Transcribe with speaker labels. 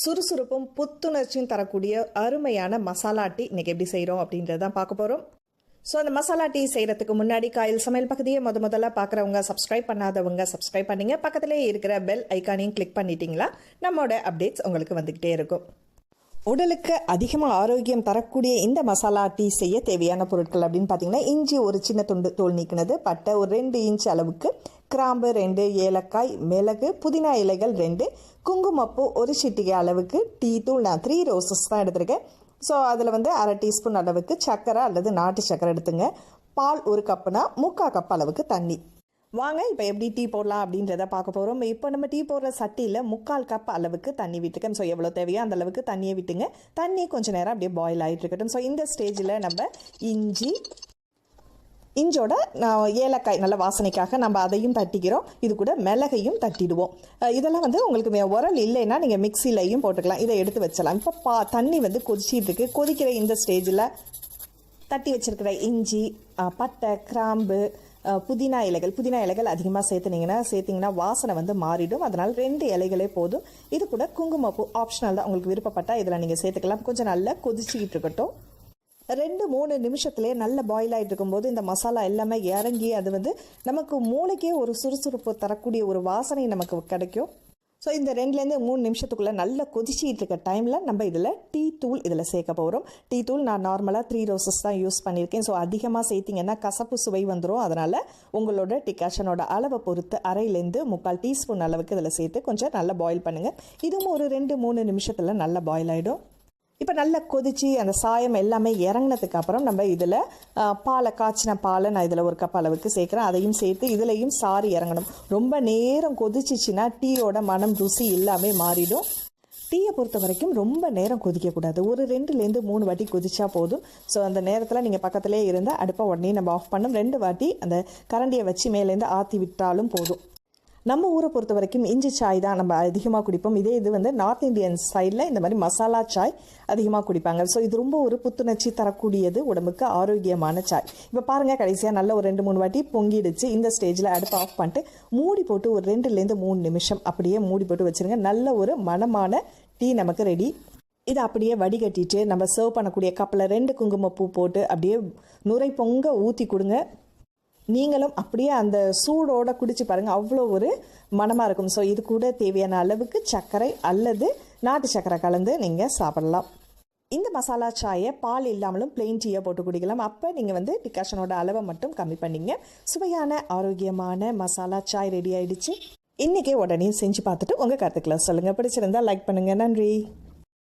Speaker 1: சுறுசுறுப்பும் புத்துணர்ச்சியும் தரக்கூடிய அருமையான மசாலா டீ இன்றைக்கி எப்படி செய்கிறோம் அப்படின்றத தான் பார்க்க போகிறோம். ஸோ அந்த மசாலா டீ செய்கிறதுக்கு முன்னாடி காயில் சமையல் பகுதியை முதல்ல பார்க்குறவங்க, சப்ஸ்கிரைப் பண்ணாதவங்க சப்ஸ்கிரைப் பண்ணிங்க. பக்கத்திலே இருக்கிற பெல் ஐக்கானையும் கிளிக் பண்ணிட்டீங்களா நம்மளோட அப்டேட்ஸ் உங்களுக்கு வந்துக்கிட்டே இருக்கும். உடலுக்கு அதிகமாக ஆரோக்கியம் தரக்கூடிய இந்த மசாலா டீ செய்ய தேவையான பொருட்கள் அப்படின்னு பார்த்தீங்கன்னா, இஞ்சி ஒரு சின்ன துண்டு தோல் நீக்கினது, பட்டை ஒரு 2 இன்ச் அளவுக்கு, கிராம்பு 2, ஏலக்காய், மிளகு, புதினா இலைகள் 2, குங்குமப்பூ ஒரு சிட்டிகை அளவுக்கு, டீ தூள் நான் 3 ரோசஸ் தான் எடுத்திருக்கேன். ஸோ அதில் அரை டீஸ்பூன் அளவுக்கு சர்க்கரை அல்லது நாட்டு சர்க்கரை எடுத்துங்க. பால் 1 கப்புனா 3/4 கப் அளவுக்கு தண்ணி. வாங்க இப்போ எப்படி டீ போடலாம் அப்படின்றத பார்க்க போகிறோம். இப்போ நம்ம டீ போடுற சட்டியில் 3/4 கப் அளவுக்கு தண்ணி விட்டுக்கேன். ஸோ எவ்வளோ தேவையோ அந்த அளவுக்கு தண்ணியை விட்டுங்க. தண்ணி கொஞ்சம் நேரம் அப்படியே பாயில் ஆகிட்டு இருக்கட்டும். ஸோ இந்த ஸ்டேஜில் நம்ம இஞ்சோட ஏலக்காய் நல்ல வாசனைக்காக நம்ம அதையும் தட்டிக்கிறோம். இது கூட மிளகையும் தட்டிடுவோம். இதெல்லாம் உங்களுக்கு உரல் இல்லைன்னா நீங்கள் மிக்சிலையும் போட்டுக்கலாம். இதை எடுத்து வச்சலாம். இப்போ தண்ணி கொதிச்சிட்டு இருக்கு. கொதிக்கிற இந்த ஸ்டேஜில் தட்டி வச்சிருக்கிற இஞ்சி, பட்டை, கிராம்பு, புதினா இலைகள் அதிகமாக சேர்த்திங்கன்னா வாசனை மாறிடும். அதனால் 2 இலைகளே போதும். இது கூட குங்குமப்பூ ஆப்ஷனல் தான், உங்களுக்கு விருப்பப்பட்டால் இதில் நீங்கள் சேர்த்துக்கலாம். கொஞ்சம் நல்லா கொதிச்சிக்கிட்டு இருக்கட்டும். 2-3 நிமிஷத்துலேயே நல்ல பாயில் ஆகிட்டு இருக்கும்போது இந்த மசாலா எல்லாமே இறங்கி அது நமக்கு மூளைக்கே ஒரு சுறுசுறுப்பு தரக்கூடிய ஒரு வாசனை நமக்கு கிடைக்கும். ஸோ இந்த 2-3 நிமிஷத்துக்குள்ளே நல்லா கொதிச்சிட்டு இருக்க டைமில் நம்ம இதில் டீ தூள் சேர்க்க போகிறோம். டீ தூள் நான் நார்மலாக 3 ரோசஸ் தான் யூஸ் பண்ணியிருக்கேன். ஸோ அதிகமாக சேர்த்திங்கன்னா கசப்பு சுவை வந்துடும். அதனால் உங்களோட டிகாஷனோட அளவை பொறுத்து 1/2-3/4 டீஸ்பூன் அளவுக்கு இதில் சேர்த்து கொஞ்சம் நல்லா பாயில் பண்ணுங்கள். இதுவும் ஒரு 2-3 நிமிஷத்தில் நல்லா பாயில் ஆகிடும். இப்போ நல்லா கொதித்து அந்த சாயம் எல்லாமே இறங்கினதுக்கு அப்புறம் நம்ம இதில் காய்ச்சின பாலை நான் இதில் 1 கப் அளவுக்கு சேர்க்குறேன். அதையும் சேர்த்து இதுலேயும் சாறு இறங்கணும். ரொம்ப நேரம் கொதிச்சிச்சின்னா டீயோட மனம் ருசி எல்லாமே மாறிடும். டீயை பொறுத்த வரைக்கும் ரொம்ப நேரம் கொதிக்கக்கூடாது. ஒரு 2-3 வாட்டி கொதிச்சா போதும். ஸோ அந்த நேரத்தில் நீங்கள் பக்கத்திலே இருந்தால் அடுப்பை உடனே நம்ம ஆஃப் பண்ணோம். 2 வாட்டி அந்த கரண்டியை வச்சு மேலேருந்து ஆற்றி விட்டாலும் போதும். நம்ம ஊரை பொறுத்த வரைக்கும் இஞ்சி சாய் தான் நம்ம அதிகமாக குடிப்போம். இதே இது நார்த் இந்தியன் சைடில் இந்த மாதிரி மசாலா சாய் அதிகமாக குடிப்பாங்க. ஸோ இது ரொம்ப ஒரு புத்துணர்ச்சி தரக்கூடியது, உடம்புக்கு ஆரோக்கியமான சாய். இப்போ பாருங்கள், கடைசியாக நல்ல ஒரு 2-3 வாட்டி பொங்கிடுச்சு. இந்த ஸ்டேஜில் அடுப்பை ஆஃப் பண்ணிட்டு மூடி போட்டு ஒரு 2-3 நிமிஷம் அப்படியே மூடி போட்டு வச்சுருங்க. நல்ல ஒரு மணமான டீ நமக்கு ரெடி. இதை அப்படியே வடிகட்டிட்டு நம்ம சர்வ் பண்ணக்கூடிய கப்பில் 2 குங்குமப்பூ போட்டு அப்படியே நுரை பொங்க ஊற்றி கொடுங்க. நீங்களும் அப்படியே அந்த சூடோடு குடிச்சு பாருங்கள், அவ்வளோ ஒரு மணமாக இருக்கும். ஸோ இது கூட தேவையான அளவுக்கு சர்க்கரை அல்லது நாட்டு சர்க்கரை கலந்து நீங்கள் சாப்பிடலாம். இந்த மசாலா சாயை பால் இல்லாமலும் பிளெயின் டீயை போட்டு குடிக்கலாம். அப்போ நீங்கள் டிகாஷனோட அளவை மட்டும் கம்மி பண்ணிங்க. சுவையான ஆரோக்கியமான மசாலா சாய் ரெடி ஆகிடுச்சு. இன்றைக்கே உடனே செஞ்சு பார்த்துட்டு உங்கள் கருத்துக்களை சொல்லுங்கள். பிடிச்சிருந்தால் லைக் பண்ணுங்கள். நன்றி.